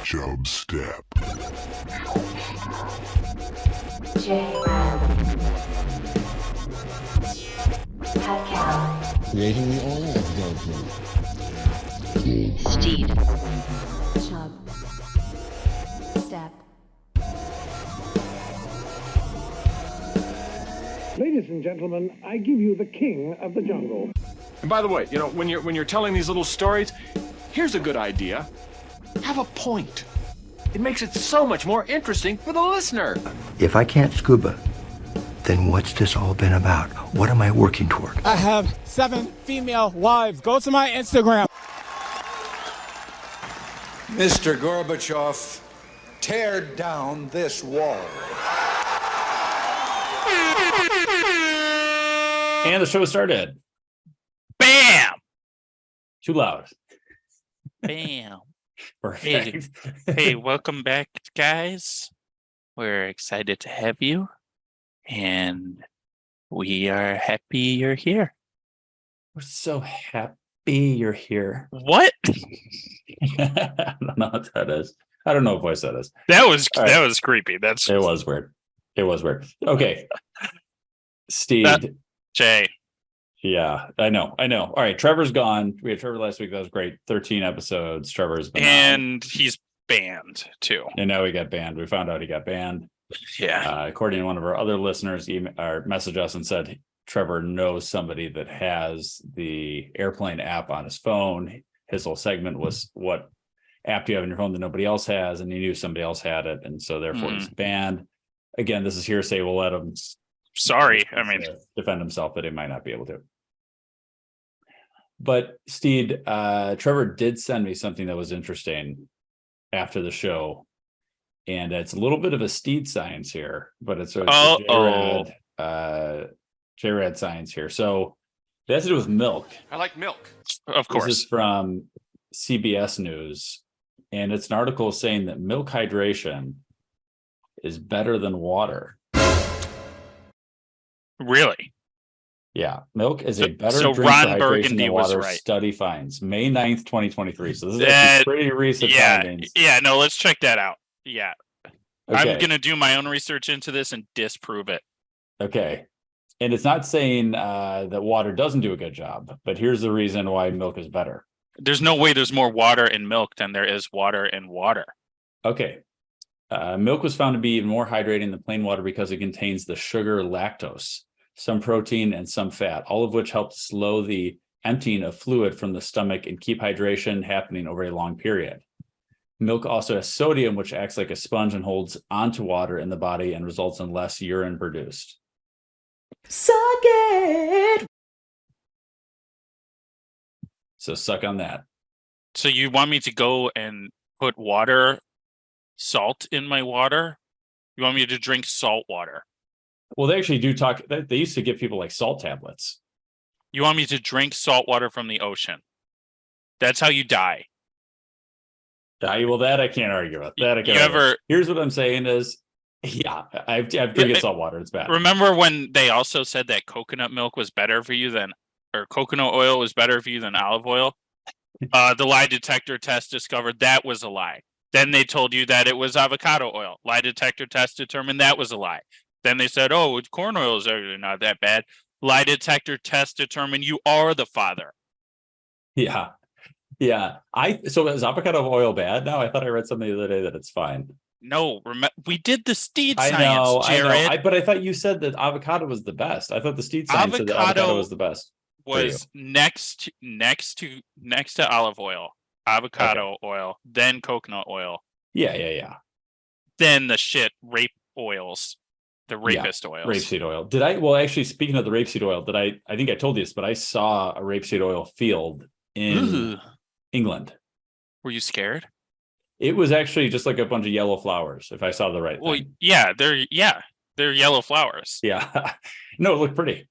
Chubstep. Jrad. Hotdog. Creating the oil of gold. Steed. Step. Ladies and gentlemen, I give you the king of the jungle. And by the way, when you're telling these little stories, here's a good idea. Have a point. It makes it so much more interesting for the listener. If I can't scuba, then what's this all been about? What am I working toward? I have 7 female wives. Go to my Instagram. Mr. Gorbachev, tear down this wall. And the show started. Bam! Too loud. Bam. Perfect. Hey, welcome back, guys. We're excited to have you. And we are happy you're here. We're so happy you're here. What? I don't know what that is. I don't know what voice that is. That was creepy. It was weird. Okay. Steed. Jay. Yeah, I know. All right, Trevor's gone. We had Trevor last week. That was great. 13 episodes. Trevor's been and on. He's banned too. And now he got banned. We found out he got banned. Yeah. According to one of our other listeners, messaged us and said Trevor knows somebody that has the airplane app on his phone. His whole segment was, what app do you have on your phone that nobody else has? And he knew somebody else had it, and so therefore he's banned. Again, this is hearsay. We'll let him. Sorry, defend himself, but he might not be able to. But Steed, Trevor did send me something that was interesting after the show, and it's a little bit of a Steed science here, but it's a Jrad science here. So it has to do with milk. I like milk. Of course. This is from CBS News, and it's an article saying that milk hydration is better than water. Really? Yeah, milk is a better drink Ron for hydration Burgundy than water. was right. Study finds May 9th, 2023. So this is actually pretty recent findings. Yeah, no, let's check that out. Yeah. Okay. I'm going to do my own research into this and disprove it. Okay. And it's not saying that water doesn't do a good job, but here's the reason why milk is better. There's no way there's more water in milk than there is water in water. Okay. Milk was found to be even more hydrating than plain water because it contains the sugar lactose, some protein, and some fat, all of which help slow the emptying of fluid from the stomach and keep hydration happening over a long period. Milk also has sodium, which acts like a sponge and holds onto water in the body and results in less urine produced. Suck it! So suck on that. So you want me to go and put salt in my water? You want me to drink salt water? Well, they actually do talk. They used to give people like salt tablets. You want me to drink salt water from the ocean? That's how you die. Well, that I can't argue with. Here's what I'm saying is, yeah, I've drinking salt water. It's bad. Remember when they also said that coconut milk was better for you or coconut oil was better for you than olive oil? The lie detector test discovered that was a lie. Then they told you that it was avocado oil. Lie detector test determined that was a lie. Then they said, oh, corn oil is actually not that bad. Lie detector test determined you are the father. Yeah. So is avocado oil bad now? I thought I read something the other day that it's fine. No, we did the Steed science, I Jared. But I thought you said that avocado was the best. I thought the Steed science said that avocado was the best. Was next to olive oil, avocado oil, then coconut oil. Yeah. Then the rape oils. The rapist oils. Rapeseed oil. Did I? Well, actually, speaking of the rapeseed oil, I think I told you this, but I saw a rapeseed oil field in England. Were you scared? It was actually just like a bunch of yellow flowers, if I saw the right thing. Yeah, they're yellow flowers. Yeah. No, it looked pretty.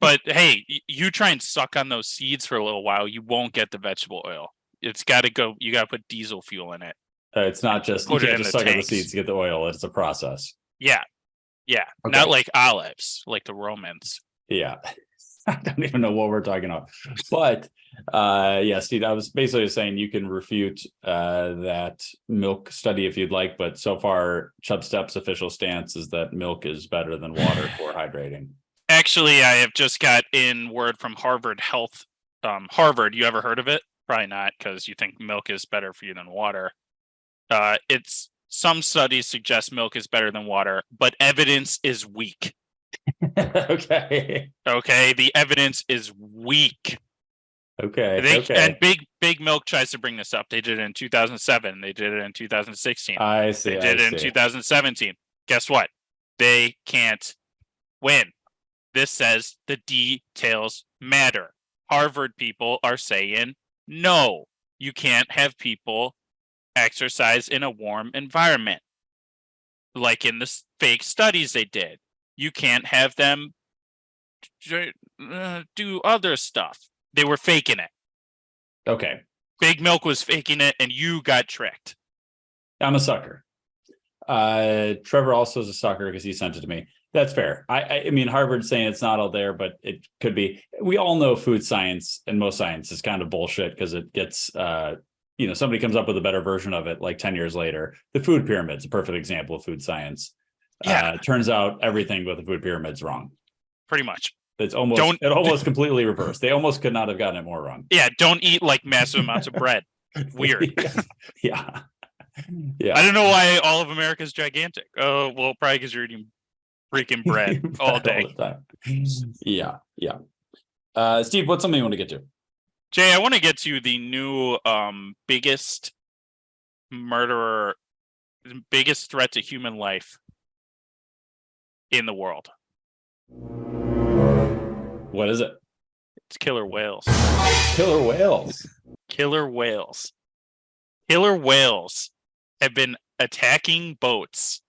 But hey, you try and suck on those seeds for a little while, you won't get the vegetable oil. It's got to go. You got to put diesel fuel in it. It's not just you can't just suck on the seeds to get the oil. It's a process. Yeah. Okay. Not like olives, like the Romans. Yeah. I don't even know what we're talking about. But yeah, Steve, I was basically saying you can refute that milk study if you'd like, but so far Chubstep's official stance is that milk is better than water for hydrating. Actually, I have just got in word from Harvard Health. Harvard, you ever heard of it? Probably not, because you think milk is better for you than water. It's some studies suggest milk is better than water, but evidence is weak. Okay. Okay, the evidence is weak. Okay. And Big Milk tries to bring this up. They did it in 2007. They did it in 2016. I see. They did it in 2017. Guess what? They can't win. This says the details matter. Harvard people are saying, no, you can't have people exercise in a warm environment. Like in the fake studies they did. You can't have them do other stuff. They were faking it. Okay. Big Milk was faking it, and you got tricked. I'm a sucker. Trevor also is a sucker because he sent it to me. That's fair. I mean, Harvard's saying it's not all there, but it could be. We all know food science and most science is kind of bullshit because it gets, somebody comes up with a better version of it like 10 years later. The food pyramid's a perfect example of food science. Yeah. It turns out everything with the food pyramid's wrong. Pretty much. It's almost completely reversed. They almost could not have gotten it more wrong. Yeah, don't eat like massive amounts of bread. Weird. Yeah. I don't know why all of America is gigantic. Oh, well, probably because you're eating freaking bread all day. All the time. Yeah. Steve, what's something you want to get to? Jay, I want to get to the new biggest murderer, biggest threat to human life in the world. What is it? It's killer whales. Killer whales. Killer whales. Killer whales have been attacking boats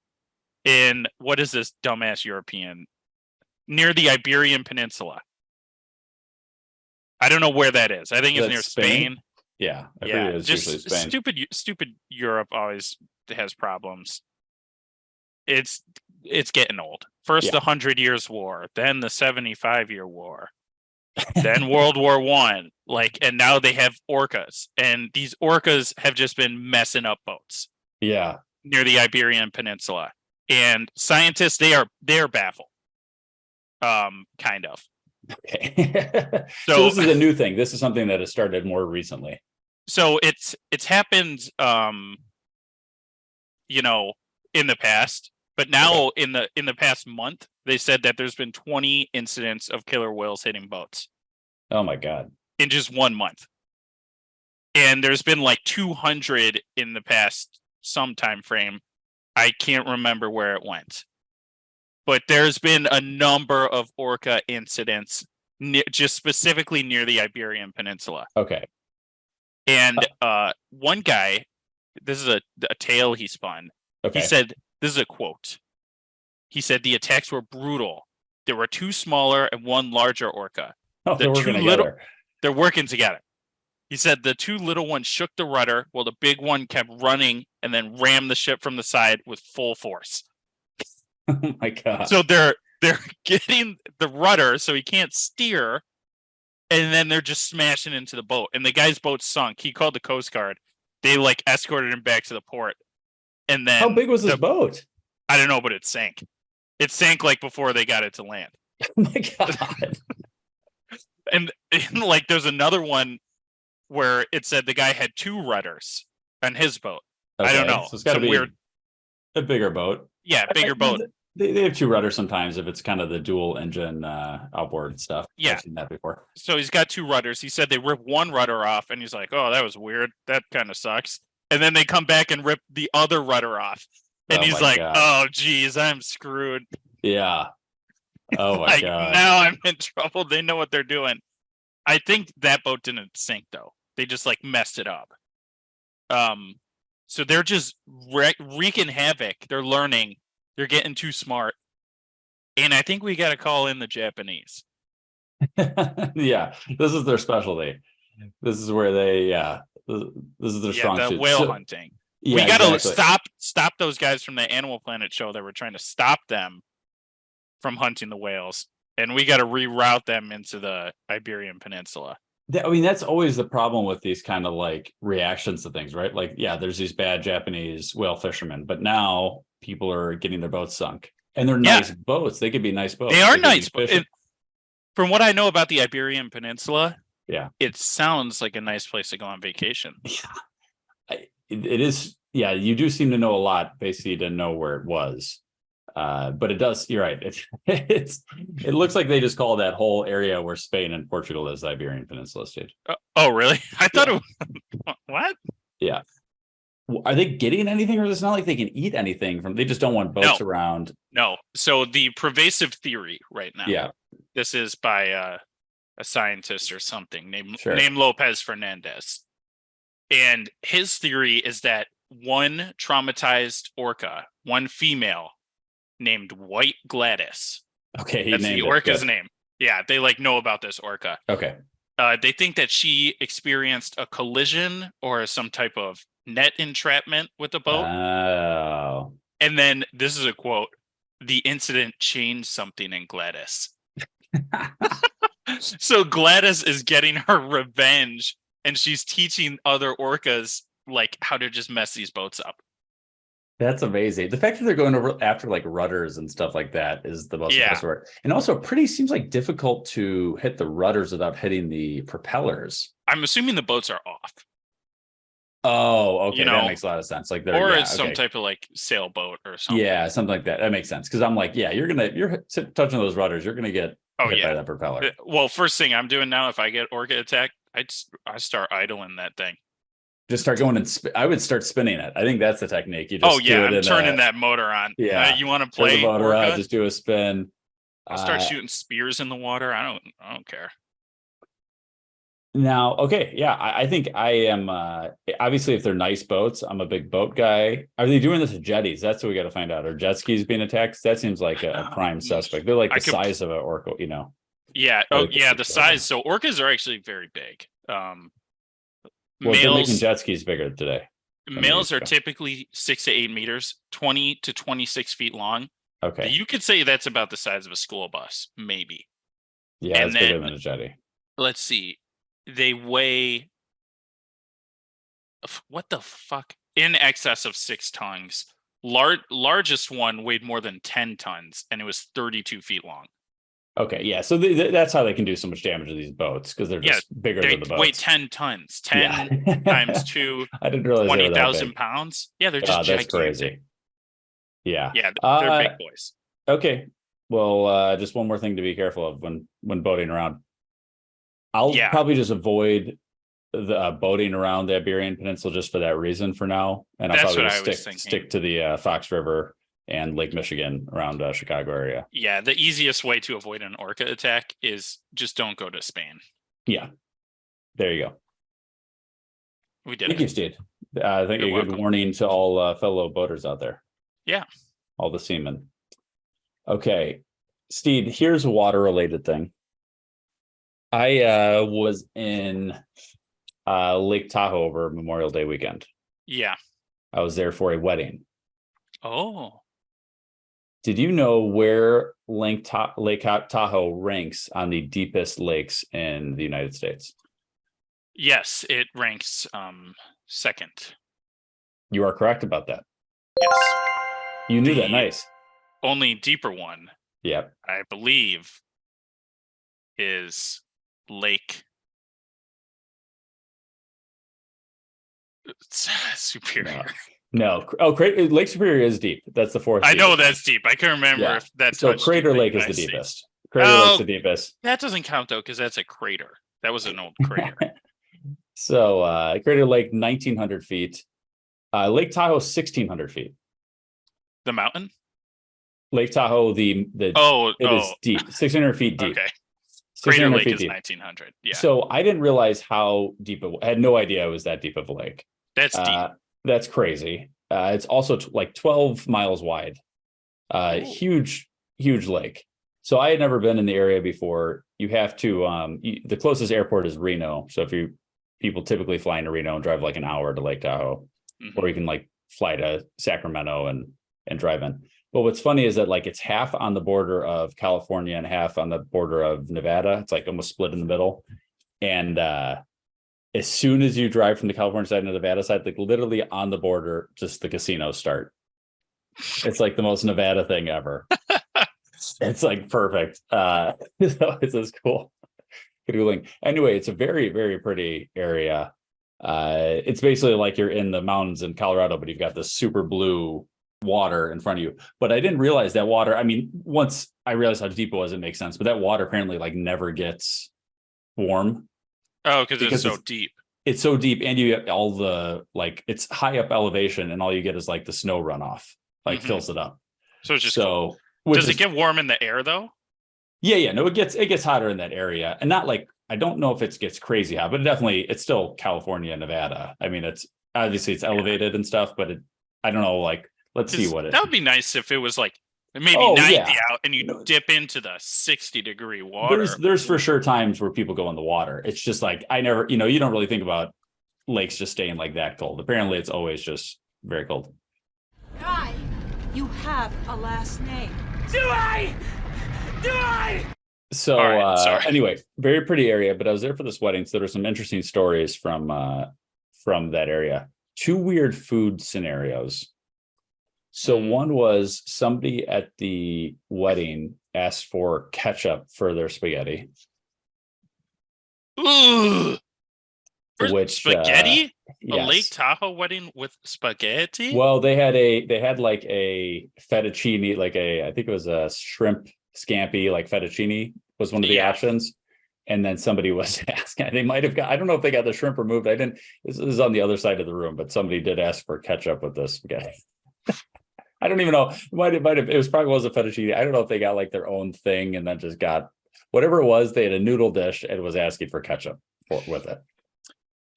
in, what is this dumbass European, near the Iberian Peninsula. I don't know where that is. I think it's near Spain. Yeah, it's just usually Spain. Stupid Europe always has problems. It's getting old. First the 100 Years' War, then the 75-year war, then World War I. And now they have orcas, and these orcas have just been messing up boats. Yeah, near the Iberian Peninsula, and scientists they are baffled. Kind of. Okay. So this is a new thing. This is something that has started more recently. So it's happened, in the past. But now in the past month, they said that there's been 20 incidents of killer whales hitting boats. Oh my God. In just 1 month. And there's been like 200 in the past some time frame. I can't remember where it went. But there's been a number of orca incidents just specifically near the Iberian Peninsula. Okay. And one guy, this is a tale he spun. Okay. He said, this is a quote. He said the attacks were brutal. There were 2 smaller and 1 larger orca. Oh, they're working together. They're working together. He said the 2 little ones shook the rudder while the big one kept running and then rammed the ship from the side with full force. Oh my God. So they're getting the rudder so he can't steer, and then they're just smashing into the boat. And the guy's boat sunk. He called the Coast Guard. They escorted him back to the port. And then how big was this boat? I don't know, but it sank. It sank before they got it to land. Oh my God. and there's another one where it said the guy had 2 rudders on his boat. Okay. I don't know. So it's got to be weird. A bigger boat. Yeah, bigger boat. They have 2 rudders sometimes if it's kind of the dual engine outboard stuff. Yeah. I've seen that before. So he's got 2 rudders. He said they ripped 1 rudder off, and he's like, oh, that was weird. That kind of sucks. And then they come back and rip the other rudder off. And he's like, God. Oh, geez, I'm screwed. Yeah. Oh, my God. Now I'm in trouble. They know what they're doing. I think that boat didn't sink, though. They just, messed it up. So they're just wreaking havoc. They're learning. They're getting too smart. And I think we got to call in the Japanese. Yeah. This is their specialty. This is where they, this is their strong suit. The whale hunting. Yeah, we got to stop those guys from the Animal Planet show that were trying to stop them from hunting the whales. and we got to reroute them into the Iberian Peninsula. I mean, that's always the problem with these kind of like reactions to things, right? Like, yeah, there's these bad Japanese whale fishermen, but now people are getting their boats sunk, and they're nice boats. They could be nice boats. They are nice. From what I know about the Iberian Peninsula, yeah, it sounds like a nice place to go on vacation. Yeah, it is. Yeah, you do seem to know a lot, basically, to know where it was. But it does. You're right. It looks like they just call that whole area where Spain and Portugal is the Iberian Peninsula state. Oh, really? I thought it was what? Yeah. Are they getting anything, or is it not like they can eat anything from? They just don't want boats around. No. So the pervasive theory right now. Yeah. This is by a scientist or something named Lopez Fernandez, and his theory is that one traumatized orca, one female, named White Gladys. Okay, that's the orca's name. Yeah, they like know about this orca. Okay. They think that she experienced a collision or some type of net entrapment with the boat. Oh. And then this is a quote: "The incident changed something in Gladys." So Gladys is getting her revenge, and she's teaching other orcas like how to just mess these boats up. That's amazing. The fact that they're going over after like rudders and stuff like that is the most impressive work. And also seems like difficult to hit the rudders without hitting the propellers. I'm assuming the boats are off. Oh, okay. That makes a lot of sense. Like it's some type of like sailboat or something. Yeah, something like that. That makes sense. Because I'm like, yeah, you're touching those rudders, you're gonna get hit by that propeller. Well, first thing I'm doing now, if I get orca attacked, I start idling that thing. Just start going and I would start spinning it. I think that's the technique. You just I'm turning that motor on. Yeah, you want to play the motor orca? on, just do a spin. I'll start shooting spears in the water. I don't care. Now, okay, yeah, I think I am. Obviously, if they're nice boats, I'm a big boat guy. Are they doing this with jetties? That's what we got to find out. Are jet skis being attacked? That seems like a prime suspect. They're like the size of an orca, you know. Yeah. Oh, yeah. The size. So orcas are actually very big. They're making jet skis bigger today. Males are typically 6 to 8 meters, 20 to 26 feet long. Okay. You could say that's about the size of a school bus, maybe. Yeah, it's bigger than a jetty. Let's see. They weigh, what the fuck? In excess of 6 tons. Largest one weighed more than 10 tons, and it was 32 feet long. Okay, yeah. So that's how they can do so much damage to these boats, because they're just bigger than the boats. Weigh 10 tons. 10 times 2. I didn't realize 20,000 pounds. Yeah, they're just that's gigantic. Crazy. Yeah. Yeah, they're big boys. Okay. Well, just one more thing to be careful of when boating around. I'll probably just avoid the boating around the Iberian Peninsula just for that reason for now, and I'll probably stick to the Fox River and Lake Michigan around Chicago area. Yeah, the easiest way to avoid an orca attack is just don't go to Spain. Yeah, there you go. We did. Thank you, Steed. I think a good warning to all fellow boaters out there. Yeah, all the seamen. Okay, Steed, here's a water-related thing. I was in Lake Tahoe over Memorial Day weekend. Yeah. I was there for a wedding. Oh. Did you know where Lake Tahoe ranks on the deepest lakes in the United States? Yes, it ranks second. You are correct about that. Yes. You knew that. Nice. Only deeper one, yep, I believe, is Lake Superior. No. Oh, Lake Superior is deep. That's the fourth. I know that's deep. I can't remember if that's so. Crater Lake is the deepest. Crater Lake's the deepest. That doesn't count though, because that's a crater. That was an old crater. So Crater Lake, 1,900 feet. Lake Tahoe, 1,600 feet. The mountain? Lake Tahoe, it is deep, 600 feet deep. Okay. Crater Lake is 1,900. Yeah. So I didn't realize how deep I had no idea it was that deep of a lake. That's deep. That's crazy. It's also like 12 miles wide. Huge lake. So I had never been in the area before. You have to, the closest airport is Reno. So people typically fly into Reno and drive like an hour to Lake Tahoe, or you can like fly to Sacramento and drive in. But what's funny is that like it's half on the border of California and half on the border of Nevada. It's like almost split in the middle. And as soon as you drive from the California side to the Nevada side, like literally on the border, just the casinos start. It's like the most Nevada thing ever. It's like perfect. So it's just cool. Googling. Anyway, it's a very, very pretty area. It's basically like you're in the mountains in Colorado, but you've got this super blue water in front of you. But I didn't realize that water. I mean, once I realized how deep it was, it makes sense. But that water apparently like never gets warm. Oh, because it's so deep. It's so deep, and you get all the like it's high up elevation, and all you get is like the snow runoff, like fills it up. So it's just so. Does it get warm in the air though? Yeah. No, it gets hotter in that area, and not like I don't know if it gets crazy hot, but it's still California, Nevada. I mean, it's obviously it's elevated and stuff, but I don't know. Like, let's see what it. That would be nice if it was like maybe 90 out, and you dip into the 60-degree water. There's for sure times where people go in the water. It's just like I never, you don't really think about lakes just staying like that cold. Apparently, it's always just very cold. Guy, you have a last name. Do I? So anyway, very pretty area, but I was there for this wedding, so there were some interesting stories from that area. Two weird food scenarios. So one was somebody at the wedding asked for ketchup for their spaghetti. Ooh. Which spaghetti? Yes. A Lake Tahoe wedding with spaghetti? Well, they had like a fettuccine, like I think it was a shrimp scampi, like fettuccine was one of the options. And then somebody was asking, they might have got, I don't know if they got the shrimp removed. This is on the other side of the room, but somebody did ask for ketchup with this spaghetti. I don't even know. It probably was a fettuccine. I don't know if they got like their own thing and then just got whatever it was. They had a noodle dish and was asking for ketchup with it.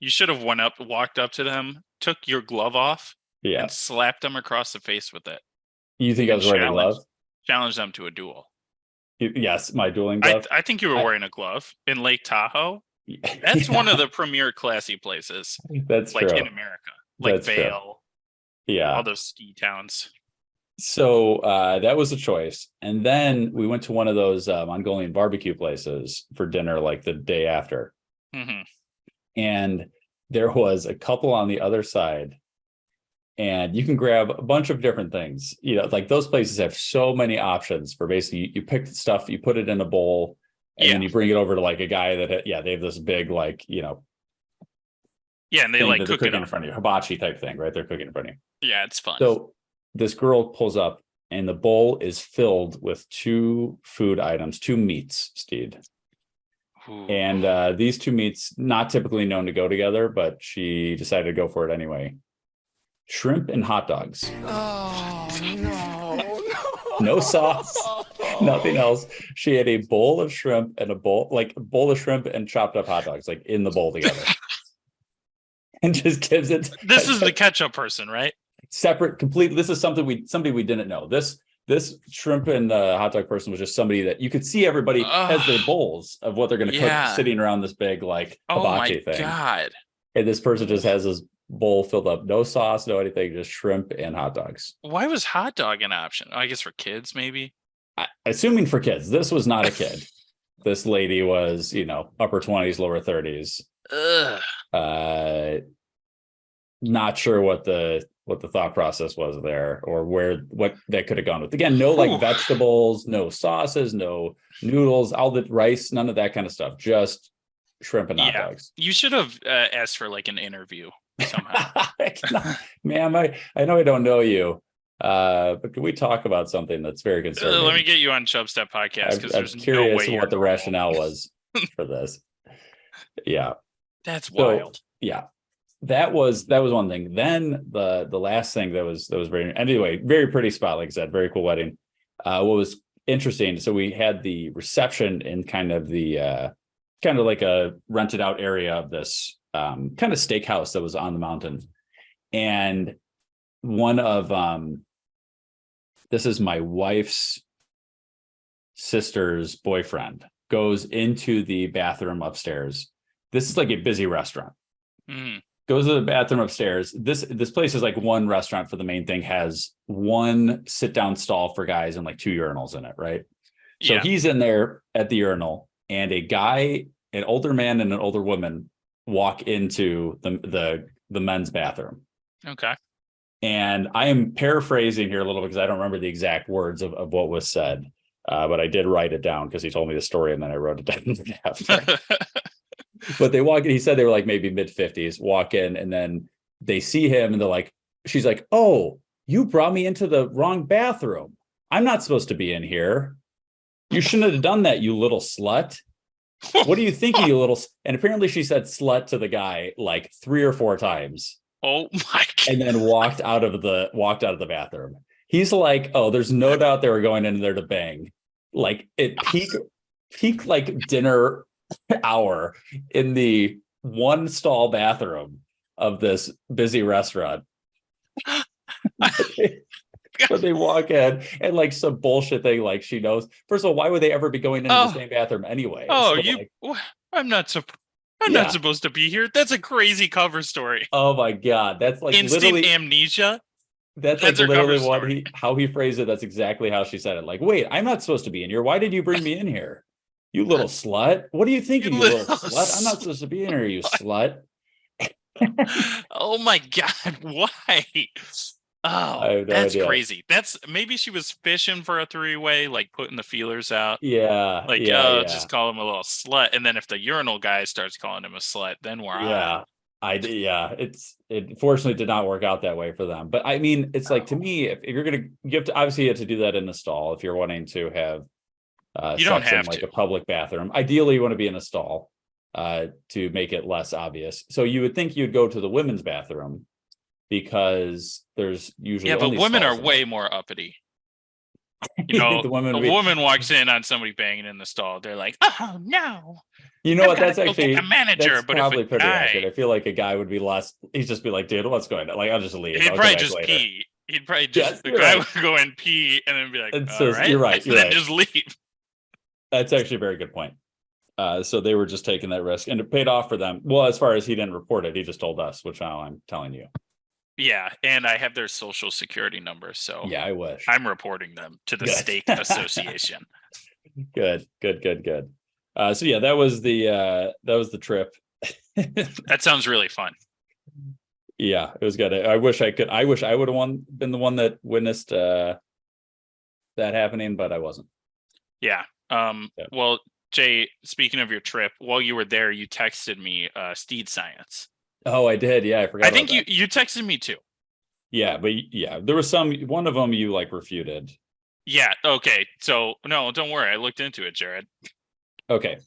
You should have walked up to them, took your glove off, and slapped them across the face with it. You think I was wearing a glove? Challenge them to a duel. Yes, my dueling glove. I think you were wearing a glove in Lake Tahoe. That's one of the premier classy places. That's like true. in America, like That's Vail. True. Yeah, all those ski towns. So that was a choice, and then we went to one of those Mongolian barbecue places for dinner, like the day after. Mm-hmm. And there was a couple on the other side, and you can grab a bunch of different things. Like those places have so many options for basically you pick stuff, you put it in a bowl, and then you bring it over to like a guy that they have this big like and they like cook it in front of you, hibachi type thing, right? They're cooking in front of you. Yeah, it's fun. So this girl pulls up, and the bowl is filled with two food items, two meats, Steed. Ooh. And these two meats, not typically known to go together, but she decided to go for it anyway. Shrimp and hot dogs. Oh, no. No sauce, nothing else. She had a bowl of shrimp and a bowl of shrimp and chopped up hot dogs, like in the bowl together. And just gives it. This is the ketchup person, right? Separate, complete. This is somebody we didn't know. This shrimp and hot dog person was just somebody that you could see everybody has their bowls of what they're going to cook sitting around this big like hibachi thing. Oh my God. And this person just has this bowl filled up, no sauce, no anything, just shrimp and hot dogs. Why was hot dog an option? I guess for kids, maybe. Assuming for kids. This was not a kid. This lady was, upper 20s, lower 30s. Ugh. Not sure what the thought process was there, or what that could have gone with. Again, no like vegetables, no sauces, no noodles, all the rice, none of that kind of stuff. Just shrimp and hot dogs. You should have asked for like an interview somehow. Ma'am, I know I don't know you, but can we talk about something that's very concerning? Let me get you on Chubstep podcast, because I'm curious what the rationale was for this. Yeah, that's wild. Yeah. That was one thing. Then the last thing that was very pretty spot, like I said, very cool wedding. What was interesting, so we had the reception in kind of like a rented out area of this kind of steakhouse that was on the mountain. And one of this is my wife's sister's boyfriend goes into the bathroom upstairs. This is like a busy restaurant. Mm. goes to the bathroom upstairs. This place is like one restaurant for the main thing, has one sit down stall for guys and like 2 urinals in it, right? So he's in there at the urinal, and a guy, an older man and an older woman walk into the men's bathroom. Okay. And I am paraphrasing here a little bit because I don't remember the exact words of what was said. But I did write it down because he told me the story and then I wrote it down after. But they walk in, he said they were like maybe mid-50s, walk in, and then they see him and they're like, she's like, "Oh, you brought me into the wrong bathroom. I'm not supposed to be in here. You shouldn't have done that, you little slut. What do you think, you little..." And apparently she said slut to the guy like 3 or 4 times. Oh my God. And then walked out of the bathroom. He's like, "Oh, there's no doubt they were going in there to bang." Like at peak like dinner hour in the one stall bathroom of this busy restaurant. But they walk in and like some bullshit thing, like she knows. First of all, why would they ever be going into the same bathroom anyway? Oh, so I'm not supposed to be here. That's a crazy cover story. Oh my God. That's like instant literally amnesia. That's like literally how he phrased it. That's exactly how she said it. Like, "Wait, I'm not supposed to be in here. Why did you bring me in here? You little slut. What are you thinking, you little slut? I'm not supposed to be in here, you slut." Oh my God. Why? Oh, that's crazy. That's maybe she was fishing for a 3-way, like putting the feelers out. Yeah. Like, just call him a little slut. And then if the urinal guy starts calling him a slut, then we're on. It fortunately did not work out that way for them. But I mean, it's like, to me, if you're gonna, you have to do that in the stall if you're wanting to have you don't sex have in like to. a public bathroom. Ideally, you want to be in a stall to make it less obvious. So you would think you'd go to the women's bathroom because there's usually but women are way more uppity. You know, the woman walks in on somebody banging in the stall. They're like, "Oh no." You know what? That's actually a manager, that's but probably if pretty accurate. I feel like a guy would be less. He'd just be like, "Dude, what's going on?" Like, "I'll just leave." He'd I'll probably come back just later." pee. He'd probably just the guy would go and pee and then be like, "All right," you're right. and then just leave. That's actually a very good point. So they were just taking that risk, and it paid off for them. Well, as far as he didn't report it, he just told us, which now I'm telling you. Yeah, and I have their social security number, so yeah, I wish I'm reporting them to the Steak Association. Good. So yeah, that was the trip. That sounds really fun. Yeah, it was good. I wish I would have been the one that witnessed that happening, but I wasn't. Yeah. Well, Jay, speaking of your trip, while you were there, you texted me Steed Science. Oh, I did. Yeah, I forgot. I think you texted me too. Yeah, but yeah, there was one of them you like refuted. Yeah. Okay. So no, don't worry. I looked into it, Jared. Okay.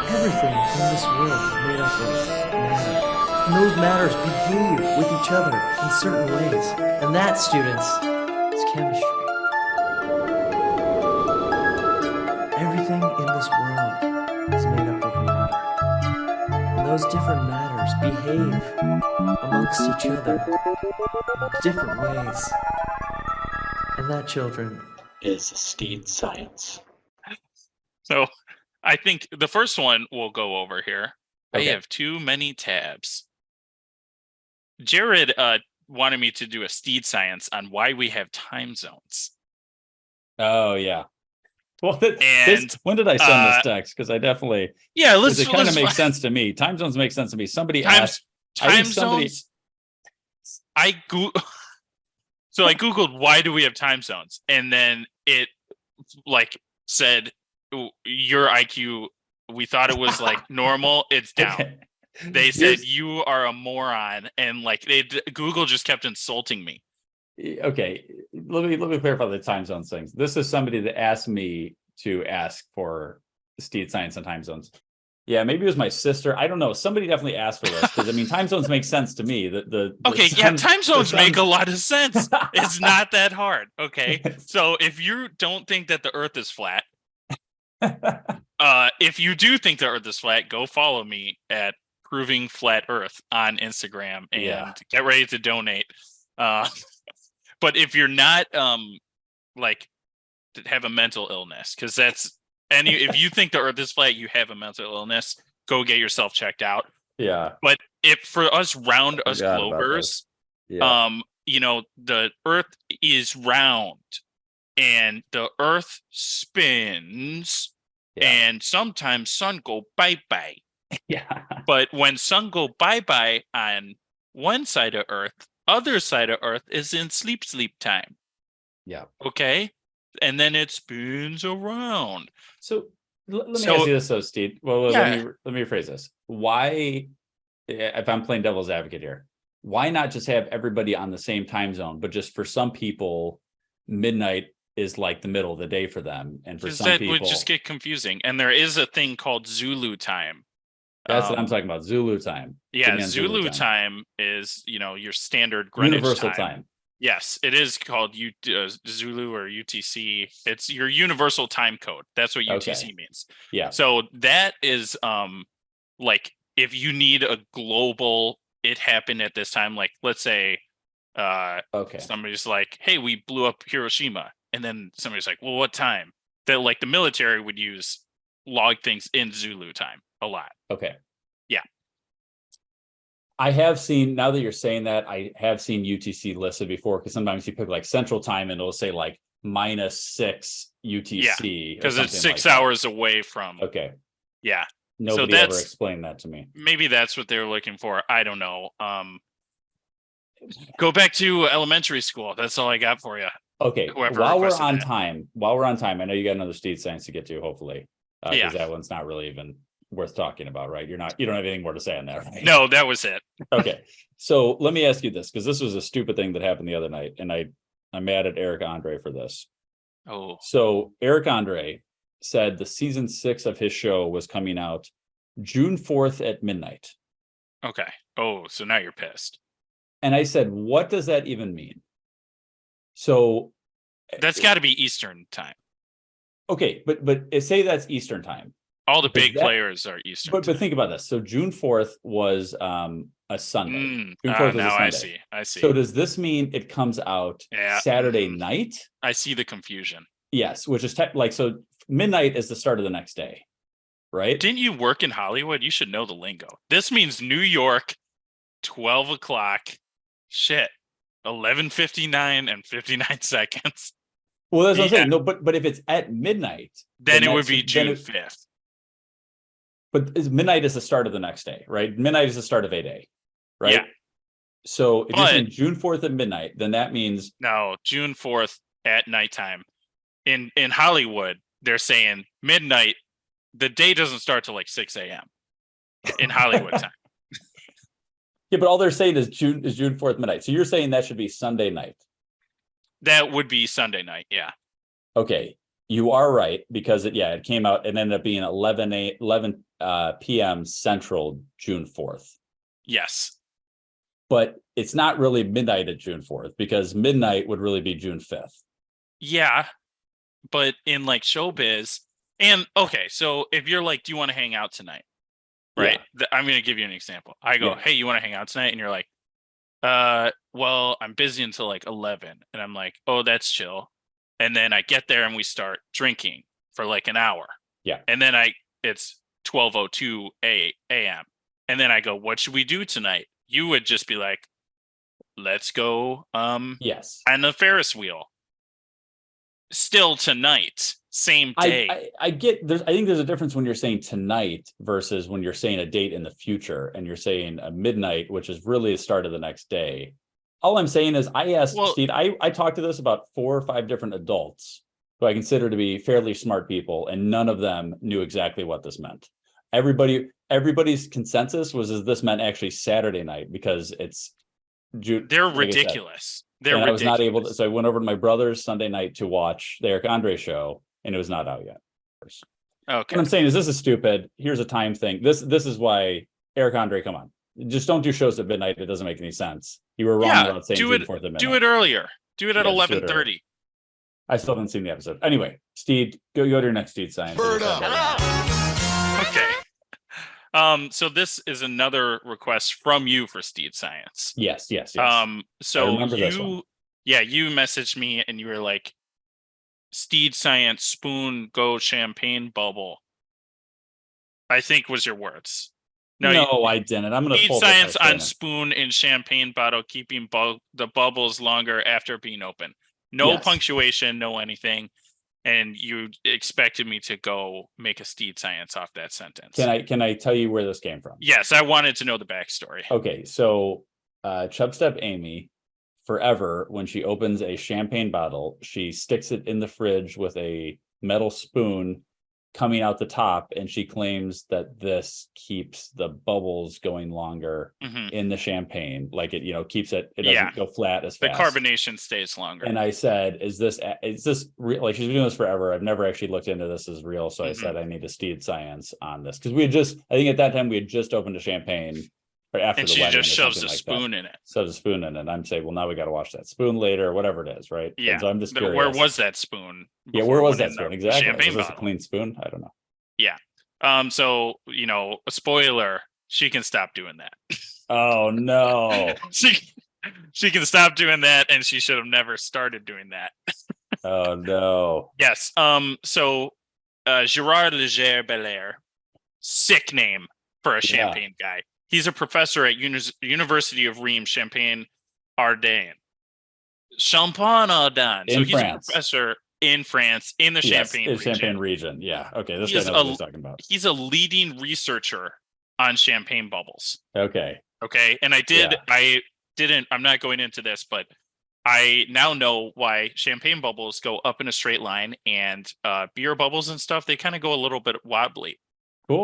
Everything in this world is made up of matter. And those matters behave with each other in certain ways. And that, students, is chemistry. Everything in this world is made up of matter. And those different matters behave amongst each other in different ways. And that, children, is Steed Science. So I think the first one we'll go over here. Okay. I have too many tabs. Jared wanted me to do a Steed Science on why we have time zones. Oh yeah. Well, when did I send this text? Because I definitely it kind of makes sense to me. Time zones make sense to me. Somebody asked time zones. I googled why do we have time zones, and then it like said your IQ. We thought it was like normal. It's down. Okay. They said you are a moron, and like Google just kept insulting me. Okay, let me clarify the time zones things. This is somebody that asked me to ask for Steed Science and time zones. Yeah, maybe it was my sister. I don't know. Somebody definitely asked for this because I mean, time zones make sense to me. Time zones make a lot of sense. It's not that hard. Okay, so if you don't think that the Earth is flat, if you do think the Earth is flat, go follow me at Proving Flat Earth on Instagram and get ready to donate. But if you're not like have a mental illness, because that's if you think the Earth is flat, you have a mental illness. Go get yourself checked out. Yeah. But if for us round us Forgot about Globers, Yeah. The Earth is round and the Earth spins, and sometimes sun go bye-bye. Yeah. But when sun go bye-bye on one side of Earth, other side of Earth is in sleep time. Yeah. Okay? And then it spins around. So let me ask you this, though, Steve. Well, let me rephrase this. Why, if I'm playing devil's advocate here, why not just have everybody on the same time zone? But just for some people, midnight is like the middle of the day for them, and for some people, would just get confusing. And there is a thing called Zulu time. That's what I'm talking about. Zulu time. Yeah, Zulu time is your standard Greenwich universal time. Yes, it is called Zulu or UTC. It's your universal time code. That's what UTC means. Yeah. So that is like if you need a global, it happened at this time. Like let's say, somebody's like, "Hey, we blew up Hiroshima," and then somebody's like, "Well, what time?" That like the military would use log things in Zulu time a lot. Okay. Yeah. I have seen, now that you're saying that, I have seen UTC listed before, because sometimes you pick like Central Time and it'll say like -6 UTC. Because it's 6 hours away from. Okay. Yeah. Nobody ever explained that to me. Maybe that's what they're looking for. I don't know. Go back to elementary school. That's all I got for you. Okay. While we're on time, I know you got another Steed Science to get to, hopefully. Because that one's not really even worth talking about, right? You don't have anything more to say on that, right? No, that was it. Okay. So let me ask you this, because this was a stupid thing that happened the other night, and I'm mad at Eric Andre for this. Oh. So Eric Andre said the season 6 of his show was coming out June 4th at midnight. Okay. Oh, so now you're pissed. And I said, what does that even mean? So that's got to be Eastern time. Okay, but say that's Eastern time. All the big players are Eastern. But think about this. So June 4th was a Sunday. June 4th was a Sunday. I see. So does this mean it comes out Saturday night? I see the confusion. Yes, which is so midnight is the start of the next day, right? Didn't you work in Hollywood? You should know the lingo. This means New York, 12 o'clock. Shit. 11:59 and 59 seconds. Well, that's what I'm saying. No, but if it's at midnight, then it would be June 5th. But midnight is the start of the next day, right? Midnight is the start of a day, right? Yeah. So if you're saying June 4th at midnight, then that means no, June 4th at nighttime. In Hollywood, they're saying midnight. The day doesn't start till like 6 a.m. in Hollywood time. Yeah, but all they're saying is June 4th midnight. So you're saying that should be Sunday night. That would be Sunday night, yeah. Okay, you are right, because it came out and ended up being 11 p.m. Central June 4th. Yes. But it's not really midnight at June 4th, because midnight would really be June 5th. Yeah, but in like showbiz, and okay, so if you're like, do you want to hang out tonight? Right. Yeah. I'm going to give you an example. I go, hey, you want to hang out tonight? And you're like, well, I'm busy until like 11. And I'm like, oh, that's chill. And then I get there and we start drinking for like an hour. Yeah. And then it's 12:02 a.m. And then I go, what should we do tonight? You would just be like, let's go yes, on the Ferris wheel. Still tonight, same day. I get I think there's a difference when you're saying tonight versus when you're saying a date in the future, and you're saying a midnight, which is really the start of the next day. All I'm saying is I asked Steve, I talked to this about 4 or 5 different adults who I consider to be fairly smart people, and none of them knew exactly what this meant. Everybody's consensus was this meant actually Saturday night, because it's June. They're ridiculous. I was not able to, so I went over to my brother's Sunday night to watch the Eric Andre show, and it was not out yet. Okay. What I'm saying is, this is stupid. Here's a time thing. This is why Eric Andre, come on, just don't do shows at midnight. It doesn't make any sense. You were wrong about saying June 4th at midnight. Do it earlier. Do it at 11:30. I still haven't seen the episode. Anyway, Steed, go to your next Steed Science. Bird up. Okay. So this is another request from you for Steed Science. Yes. So Yeah, you messaged me and you were like, Steed Science spoon go champagne bubble. I think was your words. No, I didn't. I'm going to Steed pull Science this. on spoon in champagne bottle, keeping the bubbles longer after being open. No punctuation, no anything. And you expected me to go make a Steed Science off that sentence. Can I tell you where this came from? Yes, I wanted to know the backstory. Okay, so Chubstep Amy, forever, when she opens a champagne bottle, she sticks it in the fridge with a metal spoon coming out the top, and she claims that this keeps the bubbles going longer in the champagne, like it keeps it doesn't go flat as fast. The carbonation stays longer. And I said, is this real? Like, she's been doing this forever. I've never actually looked into this as real, so I said I need a Steed Science on this, because I think at that time we had just opened a champagne. After and the she wedding just shoves a spoon in it. Shoves a spoon in it. And I'm saying, well, now we got to watch that spoon later, or whatever it is, right? Yeah. And so I'm just curious. Where was that spoon? Yeah, where was that spoon? Exactly. Champagne Was this bottle. a clean spoon? I don't know. Yeah. So a spoiler. She can stop doing that. Oh no. She can stop doing that, and she should have never started doing that. Oh no. Yes. So Gerard Leger Belair, sick name for a champagne guy. He's a professor at University of Reims, Champagne Ardenne. Champagne Ardenne. So he's a professor in France, in the Champagne region. Yeah. Okay. This guy knows what he's talking about. He's a leading researcher on champagne bubbles. Okay. And I'm not going into this, but I now know why champagne bubbles go up in a straight line, and beer bubbles and stuff, they kind of go a little bit wobbly. Cool.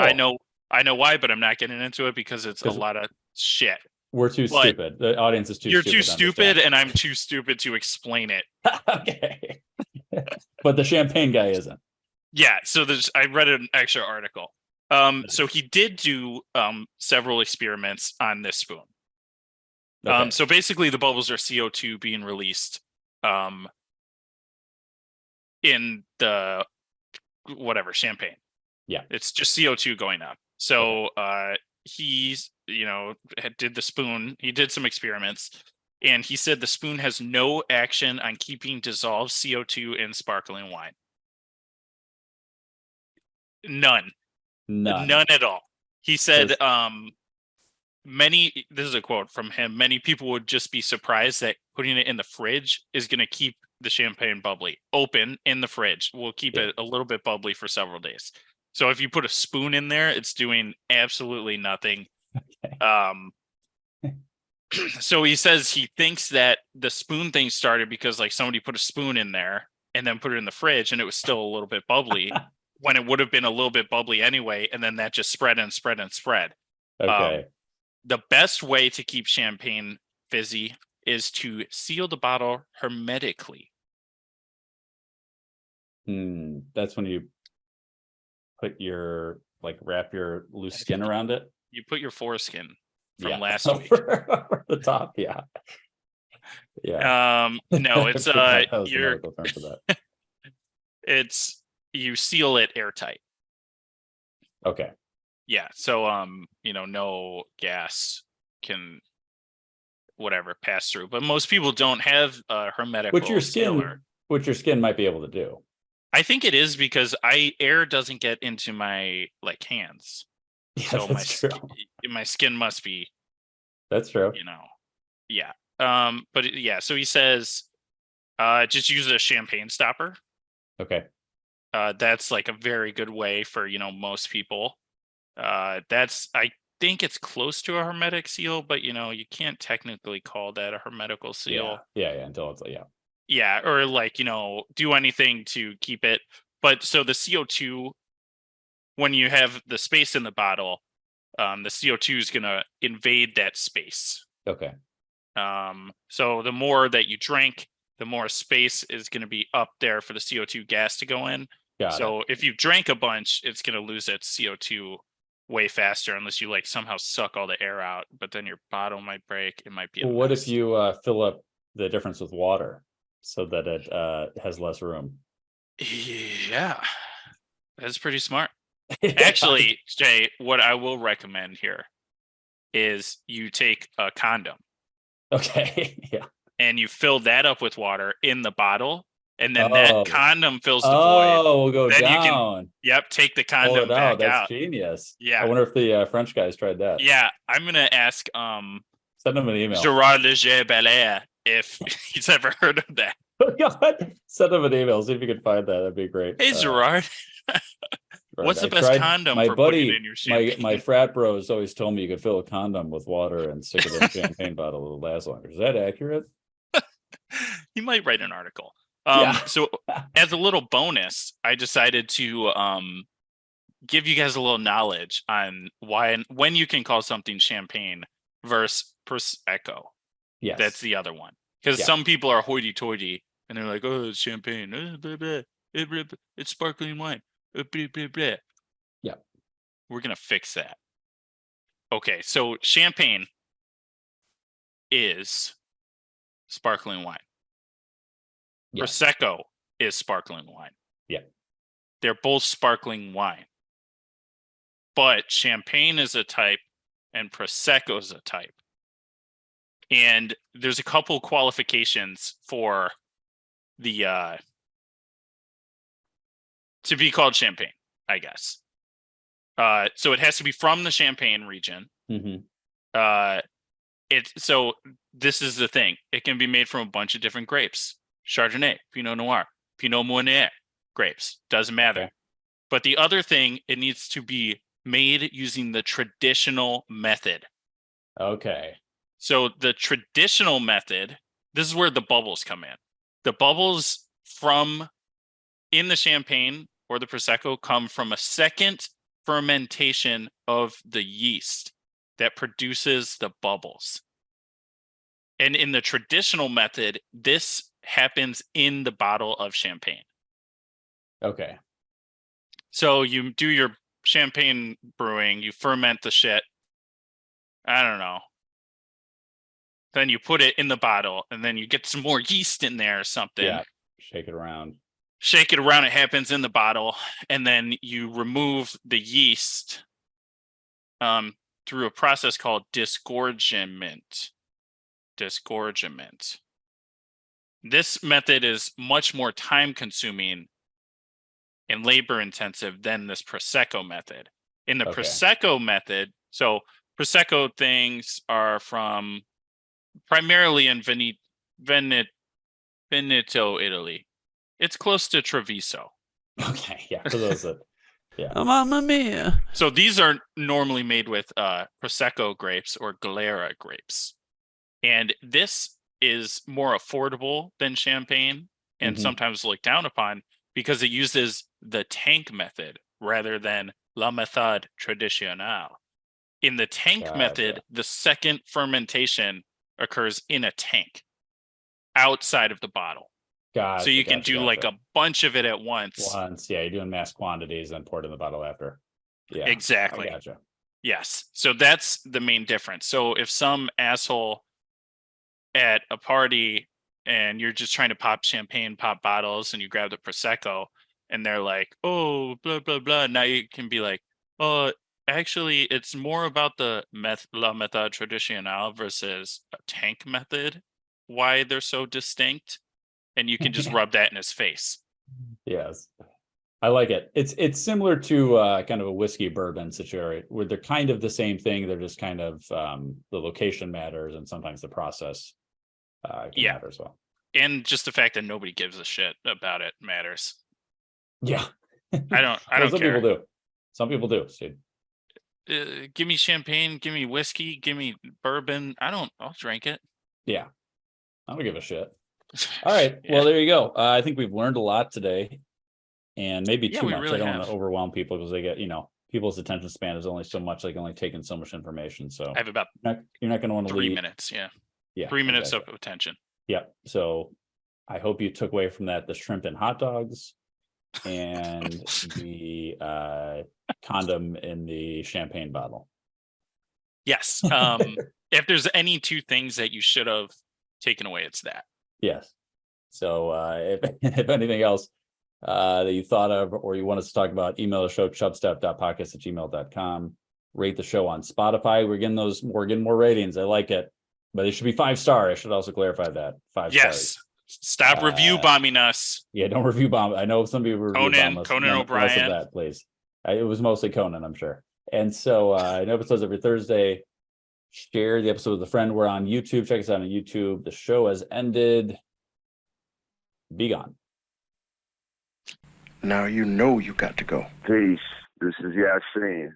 I know why, but I'm not getting into it because it's a lot of shit. We're too stupid. The audience is too stupid. You're too stupid, and I'm too stupid to explain it. Okay. But the champagne guy isn't. Yeah, so I read an extra article. So he did do several experiments on this spoon. Okay. So basically the bubbles are CO2 being released in the champagne. Yeah. It's just CO2 going up. So he's, did the spoon. He did some experiments, and he said the spoon has no action on keeping dissolved CO2 in sparkling wine. None at all. He said, this is a quote from him, many people would just be surprised that putting it in the fridge is going to keep the champagne bubbly. Open in the fridge will keep it a little bit bubbly for several days. So if you put a spoon in there, it's doing absolutely nothing. Okay. So he says he thinks that the spoon thing started because somebody put a spoon in there and then put it in the fridge, and it was still a little bit bubbly when it would have been a little bit bubbly anyway. And then that just spread and spread and spread. Okay. The best way to keep champagne fizzy is to seal the bottle hermetically. That's when you put your wrap your loose skin around it. You put your foreskin from last week over the top. Yeah. No, it's it's you seal it airtight. Okay. Yeah. So no gas can pass through, but most people don't have a hermetic sealer. Which your skin might be able to do. I think it is because air doesn't get into my hands. Yeah, so that's true. My skin must be. That's true. Yeah. So he says, just use a champagne stopper. Okay. That's a very good way for most people. I think it's close to a hermetic seal, but you can't technically call that a hermetical seal. Yeah. Until it's Yeah, or do anything to keep it. But so the CO2, when you have the space in the bottle, the CO2 is going to invade that space. Okay. So the more that you drink, the more space is going to be up there for the CO2 gas to go in. So if you drank a bunch, it's going to lose its CO2 way faster unless you somehow suck all the air out. But then your bottle might break. It might be. Well, what if you fill up the difference with water so that it has less room? Yeah, that's pretty smart. Actually, Jay, what I will recommend here is you take a condom. Okay. Yeah. and you fill that up with water in the bottle, and then that condom fills the void. Oh, we'll go then down. You can, take the Pull condom it out. back That's out. genius. Yeah. I wonder if the French guys tried that. Yeah, I'm gonna ask send them an email. Gerard Leger Belair if he's ever heard of that. God. Send them an email. See if you can find that. That'd be great. Hey, Gerard. What's the best condom my for buddy, putting in your champagne? my frat bros always told me you could fill a condom with water and stick it in a champagne bottle. It'll last longer. Is that accurate? He might write an article. Yeah. So as a little bonus, I decided to give you guys a little knowledge on when you can call something champagne versus prosecco. Yes. That's the other one. Because some people are hoity-toity and they're like, oh, it's champagne. Blah, blah. It's sparkling wine. Blah, blah, blah. Yeah. We're going to fix that. Okay, so champagne is sparkling wine. Yeah. Prosecco is sparkling wine. Yeah. They're both sparkling wine. But champagne is a type and Prosecco is a type. And there's a couple qualifications for the to be called champagne, I guess. So it has to be from the Champagne region. Mm-hmm. So this is the thing. It can be made from a bunch of different grapes. Chardonnay, Pinot Noir, Pinot Meunier grapes. Doesn't matter. Okay. But the other thing, it needs to be made using the traditional method. Okay. So the traditional method, this is where the bubbles come in. The bubbles in the champagne or the Prosecco come from a second fermentation of the yeast that produces the bubbles. And in the traditional method, this happens in the bottle of champagne. Okay. So you do your champagne brewing, you ferment the shit. I don't know. Then you put it in the bottle and then you get some more yeast in there or something. Yeah. Shake it around. It happens in the bottle. And then you remove the yeast through a process called disgorgement. This method is much more time consuming and labor intensive than this Prosecco method. In the Prosecco method, so Prosecco things are from primarily in Veneto, Italy. It's close to Treviso. Okay, yeah, for those that, yeah. Mamma mia. So these are normally made with Prosecco grapes or Galera grapes. And this is more affordable than champagne and sometimes looked down upon because it uses the tank method rather than la méthode traditionnelle. In the tank method, the second fermentation occurs in a tank outside of the bottle. So you can do like a bunch of it at once. Yeah, you're doing mass quantities and pour it in the bottle after. Yeah, exactly. I gotcha. Yes. So that's the main difference. So if some asshole at a party and you're just trying to pop champagne, pop bottles, and you grab the Prosecco and they're like, oh, blah, blah, blah. Now you can be like, oh, actually, it's more about the la méthode traditionnelle versus a tank method, why they're so distinct. And you can just rub that in his face. Yes. I like it. It's similar to kind of a whiskey bourbon situation where they're kind of the same thing. They're just kind of the location matters and sometimes the process matter as well. And just the fact that nobody gives a shit about it matters. Yeah. I don't some care. People do. Some people do, Steve. Give me champagne, give me whiskey, give me bourbon. I'll drink it. Yeah. I don't give a shit. All right. Yeah. Well, there you go. I think we've learned a lot today, and maybe too much. Really I don't want to overwhelm people because they get, people's attention span is only so much. They can only take in so much information. So I have about you're not going to want to 3 minutes. Yeah. 3 minutes of attention. Yeah. So I hope you took away from that the shrimp and hot dogs and the condom in the champagne bottle. Yes. If there's any two things that you should have taken away, it's that. Yes. So if anything else that you thought of or you want us to talk about, email the show chubstep.podcast@gmail.com. Rate the show on Spotify. We're getting more ratings. I like it. But it should be 5-star. I should also clarify that 5 Yes. stars. Stop review bombing us. Yeah, don't review bomb. I know some people review bomb us. Conan Less of O'Brien. that, please. It was mostly Conan, I'm sure. And so I know episodes every Thursday. Share the episode with a friend. We're on YouTube. Check us out on YouTube. The show has ended. Be gone. Now you know you got to go. Peace. This is Yasin.